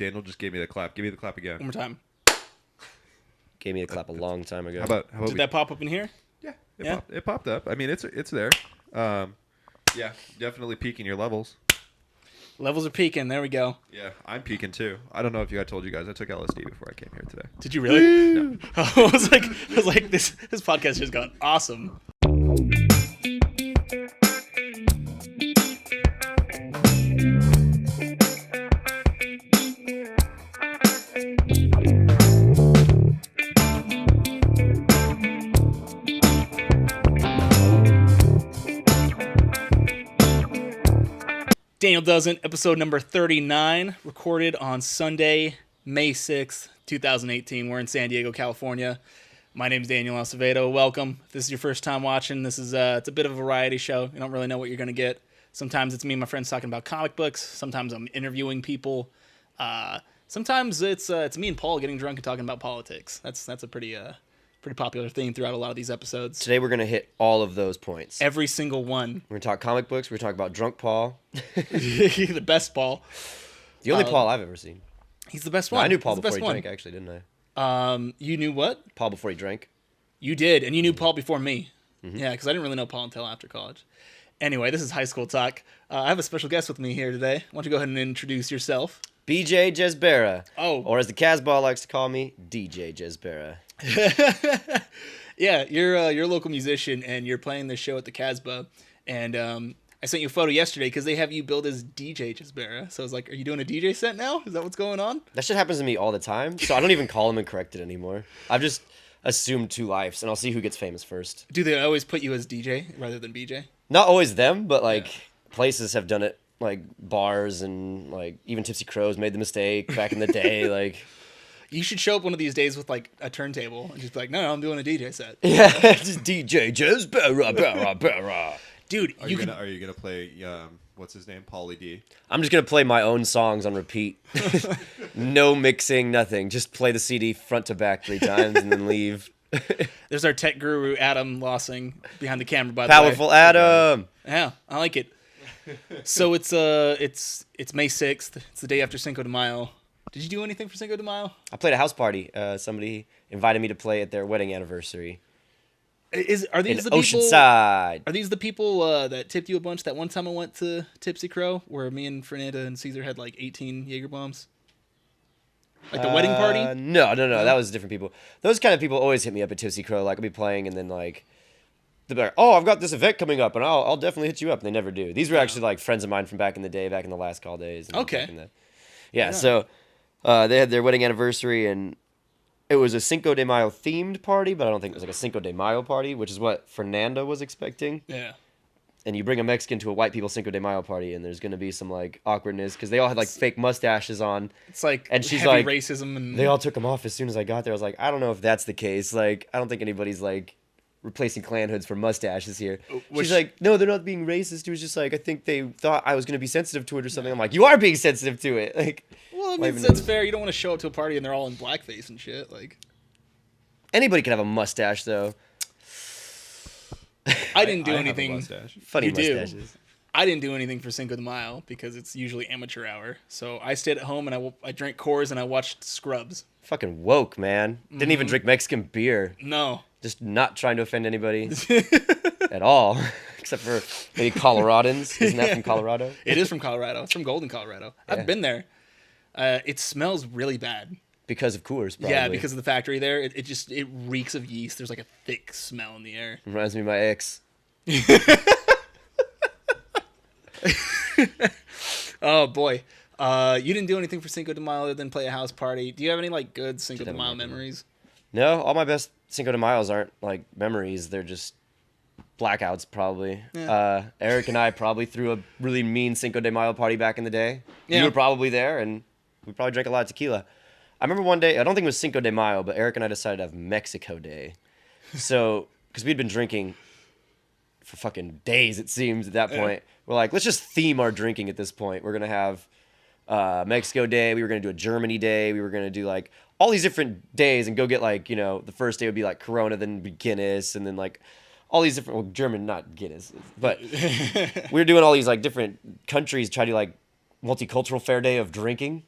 Daniel just gave me the clap. Give me the clap again. One more time. Gave me a clap a long time ago. How about Did that pop up in here? Yeah, it popped up. I mean, it's there. Yeah, definitely peaking your levels. Levels are peaking. There we go. Yeah, I'm peaking too. I don't know if I told you guys, I took LSD before I came here today. Did you really? No. I was like, this podcast has gone awesome. Daniel Doesn't, episode number 39, recorded on Sunday, May 6th, 2018. We're in San Diego, California. My name's Daniel Acevedo. Welcome. If this is your first time watching, this is it's a bit of a variety show. You don't really know what you're going to get. Sometimes it's me and my friends talking about comic books. Sometimes I'm interviewing people. Sometimes it's me and Paul getting drunk and talking about politics. That's a pretty popular theme throughout a lot of these episodes. Today we're going to hit all of those points. Every single one. We're going to talk comic books. We're going to talk about Drunk Paul. The best Paul. The only Paul I've ever seen. He's the best No, one. I knew Paul He's before he drank, actually, didn't I? You knew what? Paul before he drank. You did, and you knew Paul before me. Mm-hmm. Yeah, because I didn't really know Paul until after college. Anyway, this is High School Talk. I have a special guest with me here today. Why don't you go ahead and introduce yourself? BJ Jezbera. Oh. Or as the Casbah likes to call me, DJ Jezbera. Yeah, you're a local musician, and you're playing this show at the Casbah. And I sent you a photo yesterday because they have you billed as DJ Jezbera. So I was like, are you doing a DJ set now? Is that what's going on? That shit happens to me all the time, so I don't even call him and correct it anymore. I've just assumed two lives, and I'll see who gets famous first. Do they always put you as DJ rather than BJ? Not always them, but places have done it, like bars and like even Tipsy Crows made the mistake back in the day. Like, you should show up one of these days with like a turntable and just be like, no, I'm doing a DJ set. Yeah, just DJ Jezbera. Dude, Are you gonna play what's his name, Pauly D? I'm just gonna play my own songs on repeat. No mixing, nothing. Just play the CD front to back 3 times and then leave. There's our tech guru Adam Lossing behind the camera. By the way, Powerful Adam. Yeah, I like it. So it's May 6th. It's the day after Cinco de Mayo. Did you do anything for Cinco de Mayo? I played a house party. Somebody invited me to play at their wedding anniversary. Are these in the people? Oceanside. Are these the people that tipped you a bunch? That one time I went to Tipsy Crow, where me and Fernanda and Caesar had like 18 Jaeger bombs. Like the wedding party? No. That was different people. Those kind of people always hit me up at Tipsy Crow. Like I'll be playing and then like they'll be like, "Oh, I've got this event coming up, and I'll definitely hit you up." And they never do. These were actually like friends of mine from back in the day, back in the last call days. Okay. Yeah. So they had their wedding anniversary and. It was a Cinco de Mayo themed party, but I don't think it was like a Cinco de Mayo party, which is what Fernanda was expecting. Yeah. And you bring a Mexican to a white people Cinco de Mayo party, and there's going to be some like awkwardness because they all had like fake mustaches on. It's like and she's heavy like racism, and they all took them off as soon as I got there. I was like, I don't know if that's the case. Like, I don't think anybody's like replacing Klan hoods for mustaches here. She's like, no, they're not being racist. It was just like I think they thought I was going to be sensitive to it or something. I'm like, you are being sensitive to it. Like, well, I mean that's fair. You don't want to show up to a party and they're all in blackface and shit. Like. Anybody can have a mustache, though. I didn't do anything. Funny you mustaches. Do. I didn't do anything for Cinco de Mayo because it's usually amateur hour. So I stayed at home and I drank Coors and I watched Scrubs. Fucking woke, man. Didn't even drink Mexican beer. No. Just not trying to offend anybody at all, except for maybe Coloradans. Isn't that from Colorado? It is from Colorado. It's from Golden, Colorado. Yeah. I've been there. It smells really bad. Because of Coors, probably. Yeah, because of the factory there. It reeks of yeast. There's like a thick smell in the air. Reminds me of my ex. Oh, boy. You didn't do anything for Cinco de Mayo other than play a house party. Do you have any like good Cinco de Mayo memories? No, all my best Cinco de Mayos aren't like memories. They're just blackouts, probably. Yeah. Eric and I probably threw a really mean Cinco de Mayo party back in the day. Yeah. You were probably there, and we probably drank a lot of tequila. I remember one day, I don't think it was Cinco de Mayo, but Eric and I decided to have Mexico Day. So, because we'd been drinking for fucking days, it seems, at that point. We're like, let's just theme our drinking at this point. We're going to have Mexico Day. We were going to do a Germany Day. We were going to do, like, all these different days and go get, like, you know, the first day would be, like, Corona, then Guinness, and then, like, all these different, well, German, not Guinness, but we were doing all these, like, different countries try to, like, multicultural fair day of drinking.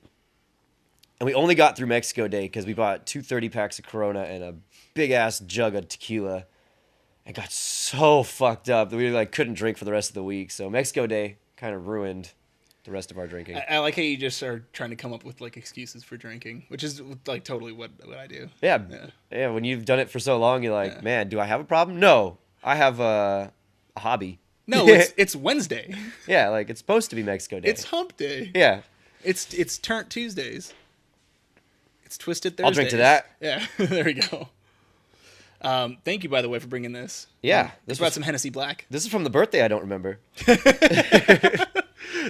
And we only got through Mexico Day because we bought 2 30-packs of Corona and a big-ass jug of tequila. And got so fucked up that we like couldn't drink for the rest of the week. So Mexico Day kind of ruined the rest of our drinking. I like how you just are trying to come up with like excuses for drinking, which is like totally what I do. Yeah. When you've done it for so long, you're like, man, do I have a problem? No, I have a hobby. No, it's Wednesday. Yeah, like it's supposed to be Mexico Day. It's Hump Day. Yeah. It's Turnt Tuesdays. It's Twisted Thursdays. I'll drink to that. Yeah, there we go. Thank you, by the way, for bringing this. Yeah, this brought some Hennessy Black. This is from the birthday I don't remember.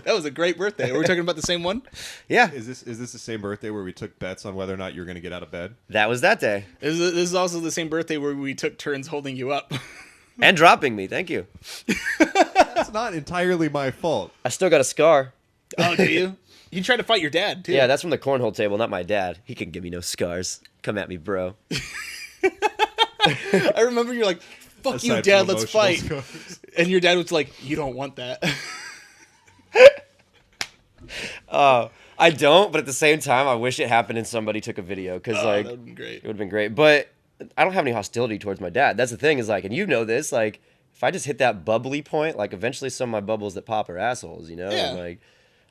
That was a great birthday. Are we talking about the same one? Yeah. Is this the same birthday where we took bets on whether or not you were going to get out of bed? That was that day. This is also the same birthday where we took turns holding you up. And dropping me. Thank you. That's not entirely my fault. I still got a scar. Oh, do you? You tried to fight your dad, too. Yeah, that's from the cornhole table, not my dad. He can give me no scars. Come at me, bro. I remember you're like, fuck Aside you, from Dad, let's fight. scars. And your dad was like, you don't want that. I don't, but at the same time, I wish it happened and somebody took a video because like that would be great. it would have been great. But I don't have any hostility towards my dad. That's the thing is like, and you know this, like if I just hit that bubbly point, like eventually some of my bubbles that pop are assholes, you know? Yeah. And, like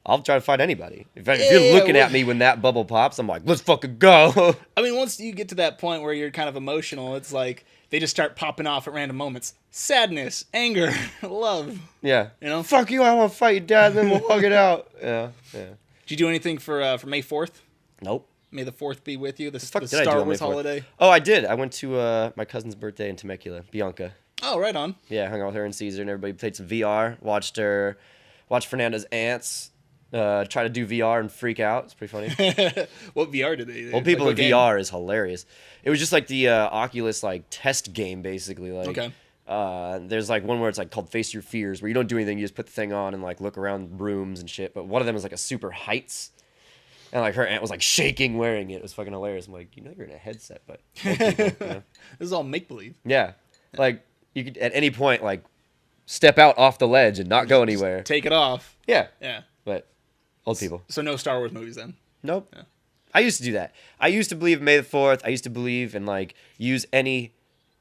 I'll try to fight anybody. If you're looking at me when that bubble pops, I'm like, let's fucking go. I mean, once you get to that point where you're kind of emotional, it's like they just start popping off at random moments. Sadness, anger, love. Yeah. You know? Fuck you, I want to fight you, Dad, then we'll hug it out. Yeah. Did you do anything for May 4th? Nope. May the 4th be with you, the Fuck, did Star I do on May Wars 4th? holiday. Oh, I did. I went to my cousin's birthday in Temecula, Bianca. Oh, right on. Yeah, hung out with her and Caesar, and everybody played some VR. Watched Fernanda's aunts try to do VR and freak out. It's pretty funny. What VR did they do? Old people Like, in what game? VR is hilarious. It was just like the Oculus like test game, basically. Like, Okay. There's like one where it's like called Face Your Fears, where you don't do anything, you just put the thing on and like look around rooms and shit. But one of them is like a super heights. And like her aunt was like shaking wearing it. It was fucking hilarious. I'm like, you know you're in a headset, but old people, you know? This is all make believe. Yeah. Like you could at any point like step out off the ledge and not go anywhere. Take it off. Yeah. Yeah. But old people. So no Star Wars movies then. Nope. Yeah. I used to do that. I used to believe in May the 4th. I used to believe in like use any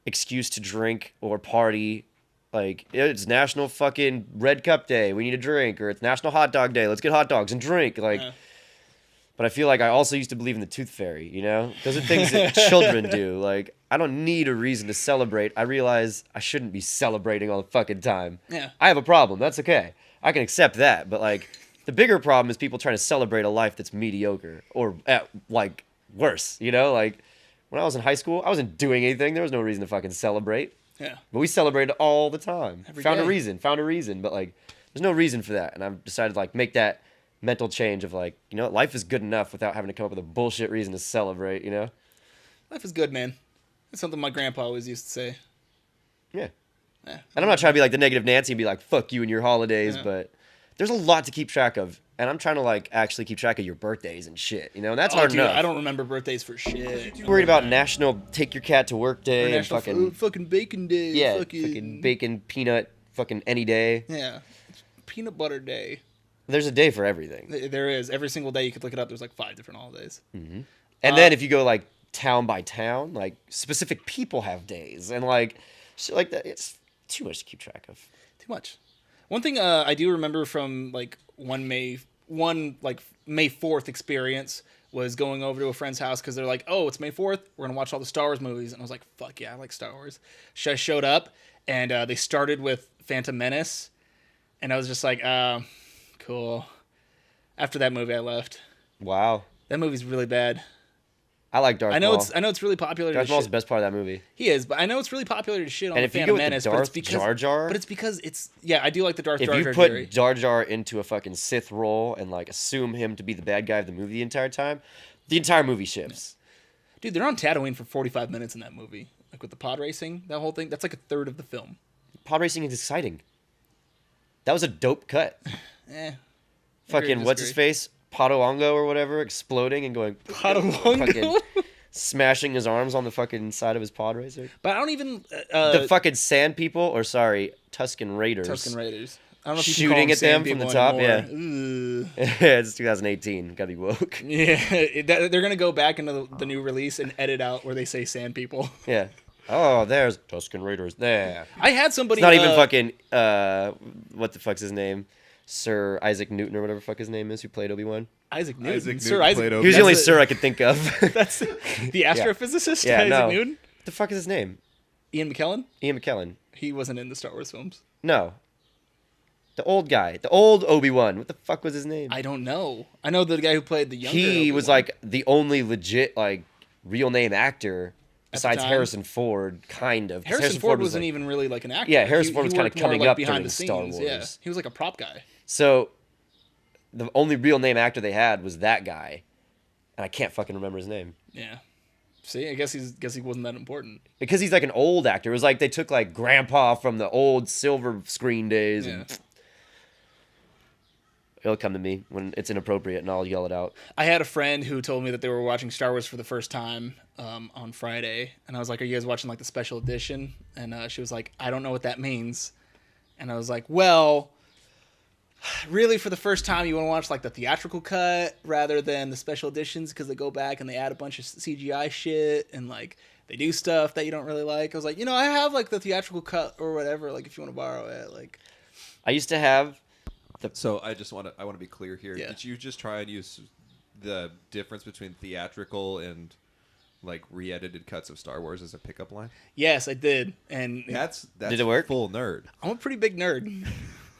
excuse to drink or party. Like it's National fucking Red Cup Day. We need a drink. Or it's National Hot Dog Day. Let's get hot dogs and drink. Like But I feel like I also used to believe in the tooth fairy, you know? Those are things that children do. Like, I don't need a reason to celebrate. I realize I shouldn't be celebrating all the fucking time. Yeah. I have a problem. That's okay. I can accept that. But, like, the bigger problem is people trying to celebrate a life that's mediocre or, like, worse, you know? Like, when I was in high school, I wasn't doing anything. There was no reason to fucking celebrate. Yeah. But we celebrated all the time. Found day. a reason. But, like, there's no reason for that. And I've decided to, like, make that mental change of like, you know, life is good enough without having to come up with a bullshit reason to celebrate, you know? Life is good, man. That's something my grandpa always used to say. Yeah. Yeah. And I'm not trying to be like the negative Nancy and be like, fuck you and your holidays, but there's a lot to keep track of. And I'm trying to like actually keep track of your birthdays and shit, you know? And that's hard dude, enough. I don't remember birthdays for shit. I'm worried about National Take Your Cat to Work Day and National fucking bacon day. yeah, fucking bacon, peanut, fucking any day. Yeah. Peanut butter day. There's a day for everything. There is. Every single day you could look it up. There's like 5 different holidays. Mm-hmm. And then if you go like town by town, like specific people have days and like shit like that. It's too much to keep track of. Too much. One thing I do remember from like May 4th experience was going over to a friend's house because they're like, oh, it's May 4th. We're going to watch all the Star Wars movies. And I was like, fuck yeah, I like Star Wars. So I showed up and they started with Phantom Menace. And I was just like, cool. After that movie, I left. Wow. That movie's really bad. I like Darth Maul. I know it's really popular. Darth Maul's the best part of that movie. He is, but I know it's really popular to shit on And the if you Phantom go with Menace. the Darth Jar Jar, but it's because it's I do like the Darth if Jar you Jar put theory. Jar Jar into a fucking Sith role and like assume him to be the bad guy of the movie the entire time, the entire movie shifts. Dude, they're on Tatooine for 45 minutes in that movie, like with the pod racing, that whole thing. That's like a third of the film. Pod racing is exciting. That was a dope cut. Fucking what's his face? Padawango or whatever, exploding and going. Padawango? Smashing his arms on the fucking side of his pod racer. But I don't even... the fucking Sand People, or sorry, Tusken Raiders. Tusken Raiders. I don't know if you can call shooting at them sand from the people top. anymore. Yeah, it's 2018. Gotta be woke. Yeah, they're gonna go back into the new release and edit out where they say sand people. Yeah. Oh, there's Tusken Raiders. There. I had somebody. It's not even fucking. What the fuck's his name? Sir Isaac Newton or whatever the fuck his name is, who played Obi-Wan. Isaac Newton. Isaac Sir Newton Isaac. played He was the only Obi-Wan. sir I could think of. That's the astrophysicist. Yeah, Isaac no. Newton. What the fuck is his name? Ian McKellen. Ian McKellen. He wasn't in the Star Wars films. No. The old guy. The old Obi-Wan. What the fuck was his name? I don't know. I know the guy who played the younger. He Obi-Wan. was like the only legit like real name actor besides time? Harrison Ford, kind of. 'Cause Harrison Ford was wasn't like, even really like an actor. Yeah, Harrison Ford was kinda worked more, coming like, up behind during the Star scenes. Wars. Yeah, he was like a prop guy. So the only real name actor they had was that guy, and I can't fucking remember his name Yeah. See, I guess he wasn't that important. because he's like an old actor. It was like they took like Grandpa from the old silver screen days. Yeah. And he'll come to me when it's inappropriate, and I'll yell it out. I had a friend who told me that they were watching Star Wars for the first time on Friday, and I was like, "Are you guys watching like the special edition?" And she was like, "I don't know what that means," and I was like, "Well, really, for the first time, you want to watch like the theatrical cut rather than the special editions because they go back and they add a bunch of CGI shit and like they do stuff that you don't really like." I was like, I have like the theatrical cut or whatever. Like, if you want to borrow it, like. I used to have. So I want to be clear here. Yeah. Did you just try and use the difference between theatrical and like re-edited cuts of Star Wars as a pickup line? Yes, I did, and That's Did it work? Full nerd. I'm a pretty big nerd.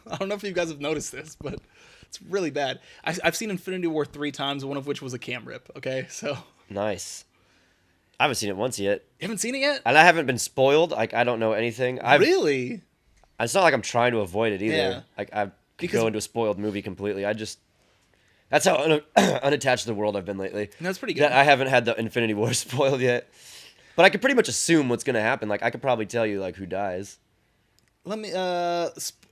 I don't know if you guys have noticed this, but it's really bad. I've seen Infinity War 3 times, one of which was a cam rip. Okay, so Nice. I haven't seen it once yet, you haven't seen it yet? and I haven't been spoiled. Like I don't know anything. Really? It's not like I'm trying to avoid it either. Yeah. Like I could Because- go into a spoiled movie completely. That's how unattached to the world I've been lately. That's pretty good. That I haven't had the Infinity War spoiled yet, but I could pretty much assume what's gonna happen. Like I could probably tell you like who dies. Let me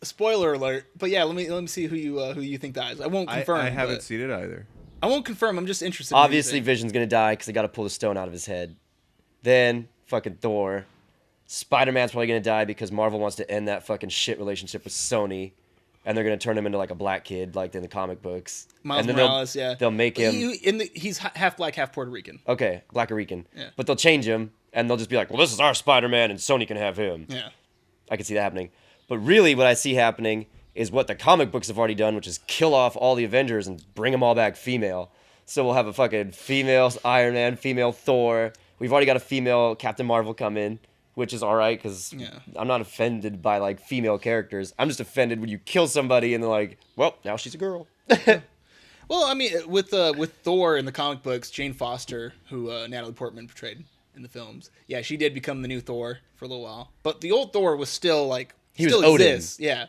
spoiler alert. But yeah, let me see who you think dies. I won't confirm. I haven't but- seen it either. I won't confirm. I'm just interested. in what you Obviously, think. Vision's gonna die because they got to pull the stone out of his head. Then fucking Thor. Spider-Man's probably gonna die because Marvel wants to end that fucking shit relationship with Sony, and they're gonna turn him into like a black kid, like in the comic books. Miles and then Morales, yeah. They'll make him He's half black, half Puerto Rican. okay, Black Rican. Yeah. But they'll change him, and they'll just be like, "Well, this is our Spider-Man, and Sony can have him." Yeah. I can see that happening. But really, what I see happening is what the comic books have already done, which is kill off all the Avengers and bring them all back female. So we'll have a fucking female Iron Man, female Thor. We've already got a female Captain Marvel come in, which is all right because Yeah. I'm not offended by like female characters. I'm just offended when you kill somebody and they're like, well, now she's a girl. Well, I mean, with Thor in the comic books, Jane Foster, who Natalie Portman portrayed in the films, yeah, she did become the new Thor for a little while. But the old Thor was still like He was still Odin. exists, yeah,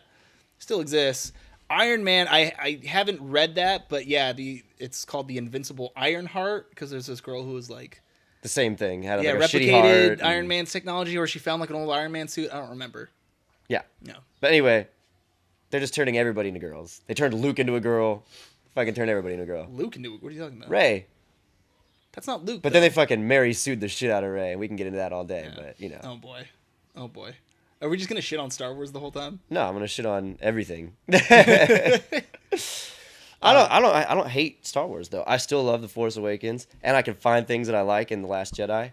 still exists. Iron Man, I haven't read that, but yeah, it's called the Invincible Ironheart because there's this girl who was like The same thing. Had yeah like a shitty heart. replicated and- Iron Man's technology, or she found like an old Iron Man suit. I don't remember. Yeah. No. But anyway, they're just turning everybody into girls. They turned Luke into a girl. Fucking turned everybody into a girl. Luke can do it. What are you talking about? Ray. That's not Luke. But then they fucking Mary sued the shit out of Ray, and we can get into that all day. Yeah. But you know, Oh boy. Oh boy. Are we just gonna shit on Star Wars the whole time? no, I'm gonna shit on everything. I don't hate Star Wars though. I still love The Force Awakens, and I can find things that I like in The Last Jedi.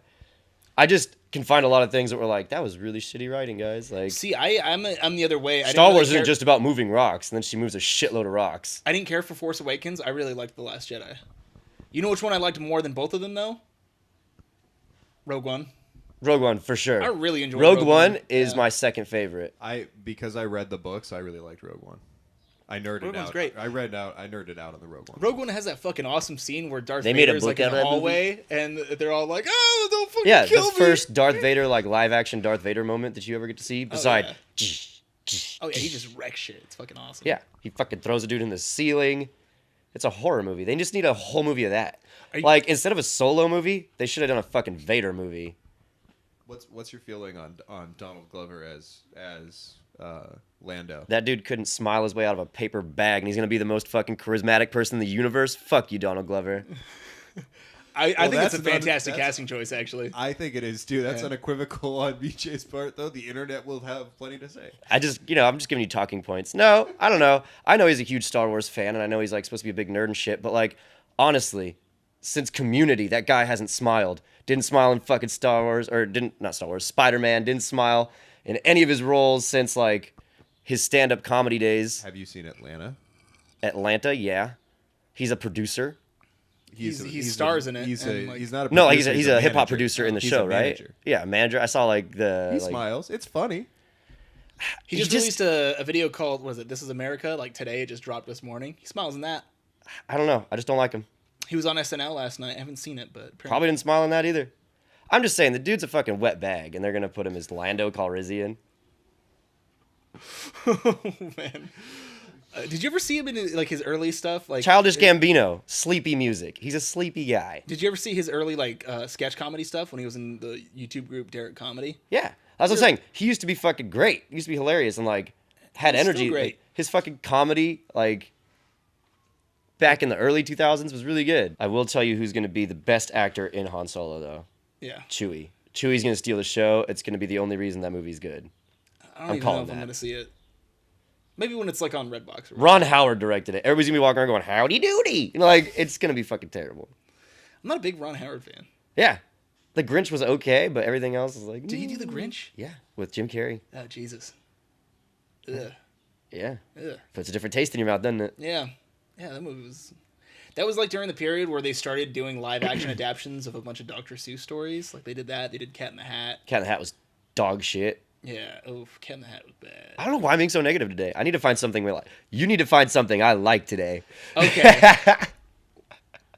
I just can find a lot of things that were like, that was really shitty writing, guys. Like See, I'm the other way. I didn't Star really Wars care- isn't just about moving rocks, and then she moves a shitload of rocks. I didn't care for Force Awakens. I really liked The Last Jedi. You know which one I liked more than both of them though? Rogue One. Rogue One for sure. I really enjoyed Rogue Rogue One One. is Yeah. my second favorite. Because I read the books, I really liked Rogue One. I nerded Rogue One's out. great. I nerded out on the Rogue One. Rogue One has that fucking awesome scene where Darth They made a Vader's book like in out of the that hallway and they're all like, "Oh, don't fucking Yeah, kill the me!" first Darth Vader like live action Darth Vader moment that you ever get to see. Beside, Oh yeah, he just wrecks shit. It's fucking awesome. yeah, he fucking throws a dude in the ceiling. It's a horror movie. They just need a whole movie of that. Are you- Like instead of a solo movie, they should have done a fucking Vader movie. What's your feeling on Donald Glover as Lando? That dude couldn't smile his way out of a paper bag, and he's gonna be the most fucking charismatic person in the universe. Fuck you, Donald Glover. I think it's a fantastic casting choice, actually. I think it is too. That's unequivocal on BJ's part, though. The internet will have plenty to say. I'm just giving you talking points. No, I don't know. I know he's a huge Star Wars fan, and I know he's like supposed to be a big nerd and shit. But like, honestly, since Community, that guy hasn't smiled. Didn't smile in fucking Star Wars, or not Star Wars. Spider-Man didn't smile in any of his roles since like his stand-up comedy days. Have you seen Atlanta? Atlanta, yeah. He's a producer. He stars in it. He's not a producer, no, he's a hip hop producer in the He's show, a right? manager. Yeah, manager. I saw like the. He smiles. It's funny. He just released a video called, was it This Is America? Like today, it just dropped this morning. He smiles in that. I don't know. I just don't like him. He was on SNL last night. I haven't seen it, but probably didn't smile in that either. I'm just saying the dude's a fucking wet bag, and they're gonna put him as Lando Calrissian. Oh man. Did you ever see him in like his early stuff? Like Childish Gambino, sleepy music. He's a sleepy guy. Did you ever see his early like sketch comedy stuff when he was in the YouTube group Derek Comedy? Yeah, that's what I'm saying. He used to be fucking great. He used to be hilarious and like had energy. Still great. Like, his fucking comedy, like back in the early 2000s, was really good. I will tell you who's going to be the best actor in Han Solo, though. Yeah, Chewie. Chewie's going to steal the show. It's going to be the only reason that movie's good. I don't even know if I'm going to see it. Maybe when it's like on Redbox. Ron Howard directed it. Everybody's gonna be walking around going, "Howdy doody!" Like it's gonna be fucking terrible. I'm not a big Ron Howard fan. Yeah, The Grinch was okay, but everything else is like. Did he do The Grinch? Yeah, with Jim Carrey. Oh Jesus. Ugh. Yeah. Ugh. Puts a different taste in your mouth, doesn't it? Yeah. Yeah, that movie was. That was like during the period where they started doing live action adaptations of a bunch of Dr. Seuss stories. Like they did that. They did Cat in the Hat. Cat in the Hat was dog shit. Yeah. Oh, Cat in the Hat was bad. I don't know why I'm being so negative today. I need to find something we like. You need to find something I like today. Okay.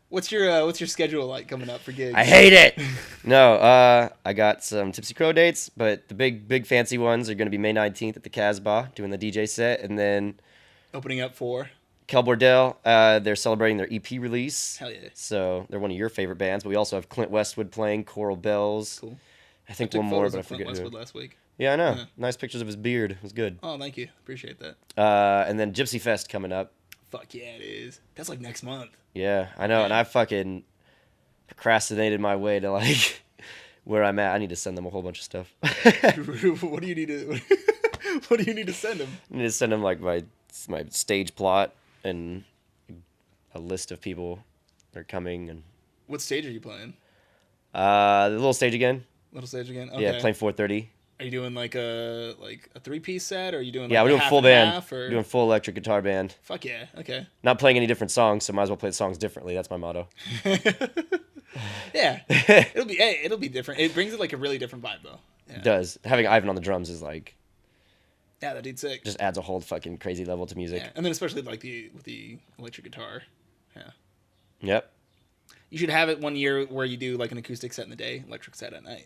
What's your schedule like coming up for gigs? I hate it. No, I got some Tipsy Crow dates, but the big fancy ones are going to be May 19th at the Casbah doing the DJ set, and then opening up for Kel Bordell. They're celebrating their EP release. Hell yeah! So they're one of your favorite bands, but we also have Clint Westwood playing, Coral Bells. Cool. I think one more, but I forget Westwood who. last week. Yeah, I know. Yeah. Nice pictures of his beard. It was good. Oh, thank you. Appreciate that. And then Gypsy Fest coming up. Fuck yeah, it is. That's like next month. Yeah, I know. And I fucking procrastinated my way to like where I'm at. I need to send them a whole bunch of stuff. What do you need to? What do you need to send them? I need to send them like my stage plot and a list of people that are coming. And what stage are you playing? the little stage again. Little stage again. Okay. Yeah, playing 4:30. Are you doing like a 3-piece set, or are you doing? Like Yeah, we're doing half full and band. half, or? Doing full electric guitar band. Fuck yeah. Okay. Not playing any different songs, so might as well play the songs differently. That's my motto. Yeah, it'll be different. It brings it like a really different vibe though. Yeah. It does. Having Ivan on the drums is like Yeah, that dude's sick. just adds a whole fucking crazy level to music. Yeah, and then especially like with the electric guitar. Yeah. Yep. You should have it one year where you do like an acoustic set in the day, electric set at night.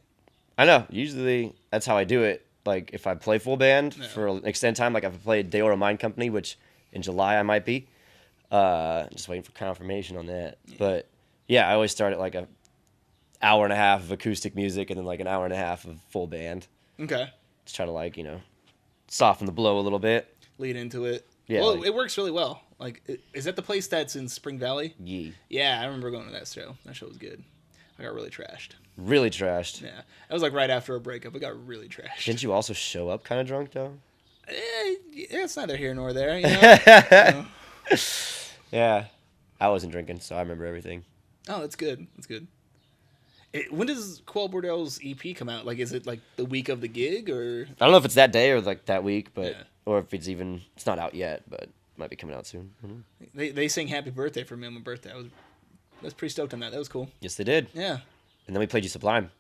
I know. Usually that's how I do it. Like if I play full band Yeah. for an extended time, like if I play Deora Mind Company, which in July I might be. Just waiting for confirmation on that. Yeah. But yeah, I always start at like a hour and a half of acoustic music and then like an hour and a half of full band. Okay. Just try to like, soften the blow a little bit. Lead into it. Yeah, Well, like- it works really well. Like, is that the place that's in Spring Valley? Yeah. Yeah, I remember going to that show. That show was good. I got really trashed. Really trashed. Yeah, that was like right after a breakup. I got really trashed. Didn't you also show up kind of drunk though? Yeah, it's neither here nor there. You know? Yeah. I wasn't drinking, so I remember everything. Oh, that's good. That's good. When does Quell Bordel's EP come out? Like, is it like the week of the gig, or? I don't know if it's that day or like that week, but Yeah. or if it's not out yet, but it might be coming out soon. I don't know. They sang "Happy Birthday" for me on my birthday. I was pretty stoked on that. That was cool. Yes, they did. Yeah. And then we played you Sublime.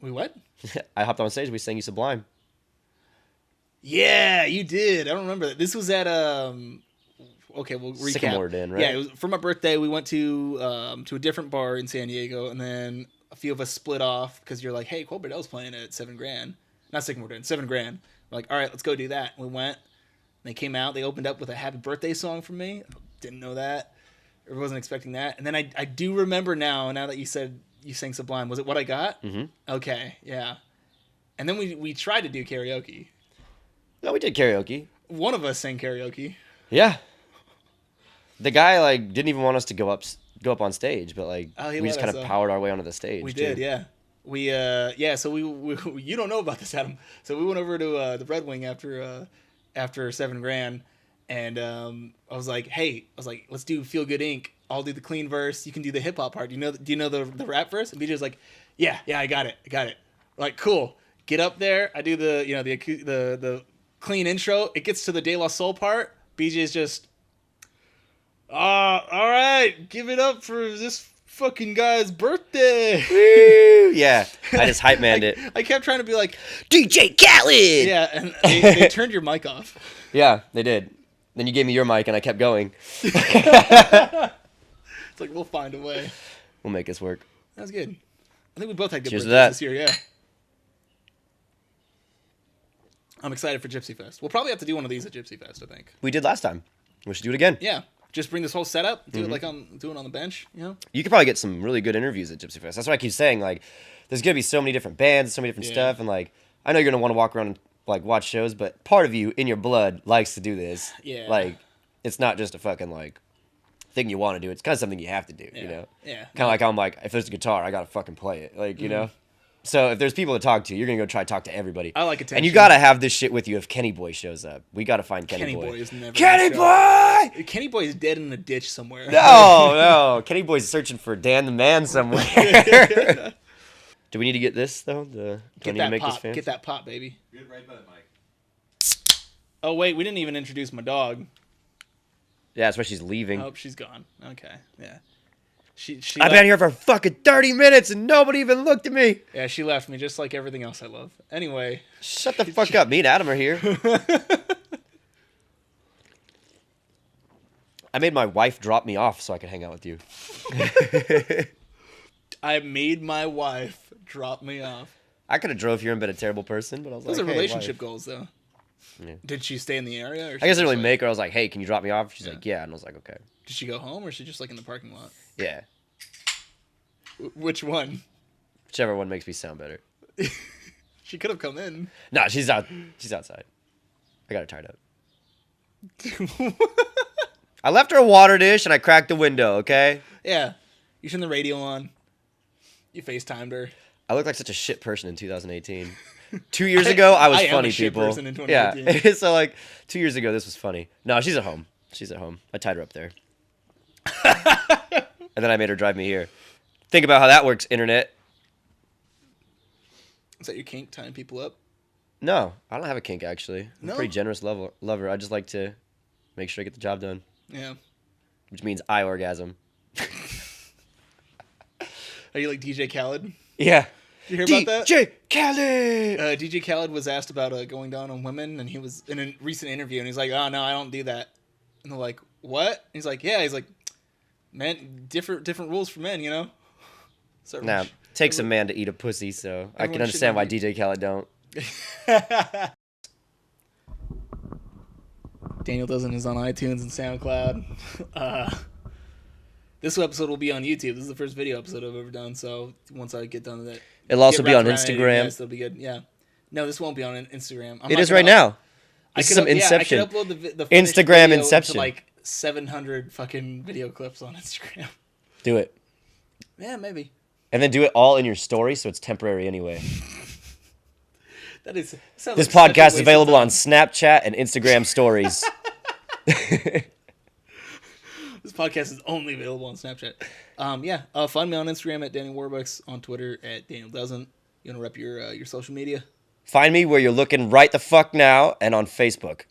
We what? I hopped on stage. We sang you Sublime. Yeah, you did. I don't remember that. This was at Okay, we'll recap. Sycamore Den, right? Yeah, it was for my birthday. We went to a different bar in San Diego, and then a few of us split off because you're like, "Hey, Quell Bordel's playing at $7,000." Not Sycamore Den, $7,000. We're like, all right, let's go do that. We went. They came out. They opened up with a "Happy Birthday" song for me. Didn't know that. I wasn't expecting that. And then I do remember now that you said you sang Sublime. Was it What I Got? Mm-hmm. Okay, yeah. And then we tried to do karaoke. No, we did karaoke. One of us sang karaoke. Yeah. The guy like didn't even want us to go go up on stage, but like Oh, he we just let kind us, of powered our way onto the stage. We too. did, yeah. So we you don't know about this, Adam. So we went over to the Red Wing after $7,000, and I was like, let's do Feel Good Inc. I'll do the clean verse. You can do the hip hop part. Do you know the rap verse? And BJ's like, yeah, I got it. Like, cool. Get up there. I do the clean intro. It gets to the De La Soul part. BJ's just, all right, give it up for this fucking guy's birthday. Woo! Yeah, I just hype manned it. I kept trying to be like, DJ Khaled! yeah, and they turned your mic off. Yeah, they did. Then you gave me your mic and I kept going. It's like, we'll find a way. We'll make this work. That was good. I think we both had good Cheers to birthdays that. this year, yeah. I'm excited for Gypsy Fest. We'll probably have to do one of these at Gypsy Fest, I think. We did last time. We should do it again. Yeah. Just bring this whole setup, do it like I'm doing on the bench, you know? You could probably get some really good interviews at Gypsy Fest. That's what I keep saying. Like, there's gonna be so many different bands, so many different stuff, and like, I know you're gonna want to walk around and like watch shows, but part of you in your blood likes to do this. Yeah. Like, it's not just a fucking like thing you want to do. It's kind of something you have to do. Yeah. You know. Yeah. Kind of like I'm like, if there's a guitar, I gotta fucking play it. Like, you know. So if there's people to talk to, you're gonna go try to talk to everybody. I like attention. And you gotta have this shit with you if Kenny Boy shows up. We gotta find Kenny Boy. is never Kenny gonna show up. Boy! Kenny Boy is dead in a ditch somewhere. No. Kenny Boy's searching for Dan the Man somewhere. Do we need to get this though? Do I need to make this fancy? Get that pop, baby. Good right button, Mike. Oh wait, we didn't even introduce my dog. Yeah, that's why she's leaving. Oh, she's gone. Okay, yeah. She I've been here for fucking 30 minutes and nobody even looked at me. Yeah, she left me just like everything else I love. Anyway. Shut the fuck up. Me and Adam are here. I made my wife drop me off so I could hang out with you. I made my wife drop me off. I could have drove here and been a terrible person, but I was Those like, are hey, relationship wife. goes, though. Yeah. Did she stay in the area? Or I guess I didn't really make her. I was like, hey, can you drop me off? She's Yeah. like, yeah. And I was like, okay. Did she go home or is she just like in the parking lot? Yeah. Which one? Whichever one makes me sound better. She could have come in. No, she's out. She's outside. I got her tied up. I left her a water dish and I cracked the window, okay? Yeah. You turned the radio on. You FaceTimed her. I look like such a shit person in 2018. 2 years ago, I was I am funny, a shit people. person in 2018. Yeah. So, like, 2 years ago, this was funny. No, she's at home. She's at home. I tied her up there. And then I made her drive me here. Think about how that works, internet. Is that your kink, tying people up? No, I don't have a kink, actually. I'm No? a pretty generous lover. I just like to make sure I get the job done. Yeah. Which means I orgasm. Are you like DJ Khaled? Yeah. Did you hear about that? DJ Khaled! DJ Khaled was asked about going down on women, and he was in a recent interview, and he's like, "Oh no, I don't do that." And they're like, "What?" And he's like, "Yeah." He's like, "Man, different rules for men, you know." So Now, takes a man to eat a pussy, so I can everyone understand why shouldn't DJ Khaled don't. Daniel Doesn't is on iTunes and SoundCloud. This episode will be on YouTube. This is the first video episode I've ever done. So once I get done with it, It'll also get be on wrapped around it, Instagram. yes, it'll be good. Yeah. No, this won't be on Instagram. It is right now. I This could is some up- Inception. Yeah, I could upload the finished Instagram video Inception. to like 700 fucking video clips on Instagram. Do it. Yeah, maybe. And then do it all in your story so it's temporary anyway. That is. Sounds This like such a podcast waste is of available time. on Snapchat and Instagram stories. This podcast is only available on Snapchat. Find me on Instagram at Daniel Warbucks, on Twitter at Daniel Doesn't. You want to rep your social media? Find me where you're looking right the fuck now and on Facebook.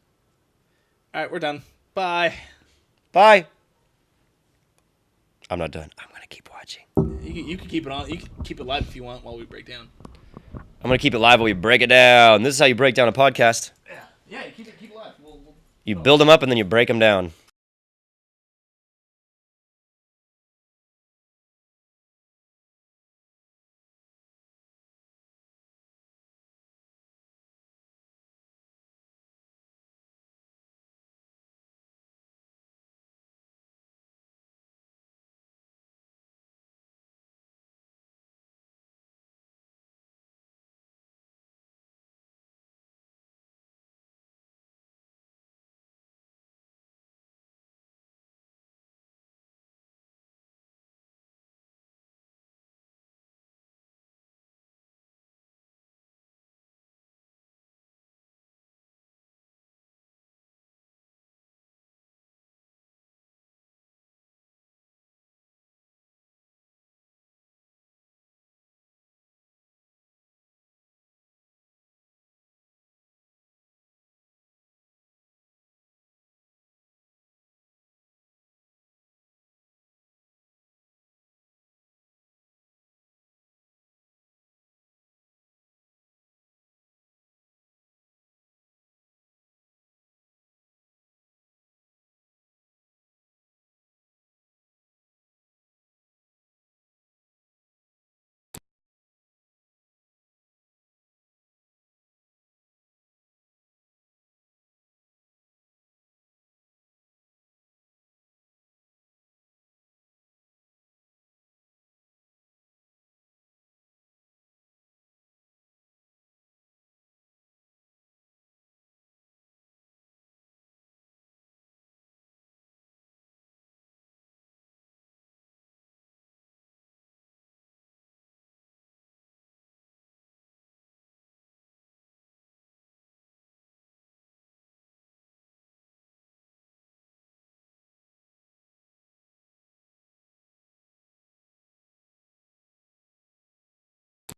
All right, we're done. Bye. Bye. I'm not done. I'm going to keep watching. You can keep it on. You can keep it live if you want while we break down. I'm going to keep it live while we break it down. This is how you break down a podcast. Yeah, keep it live. You build them up and then you break them down.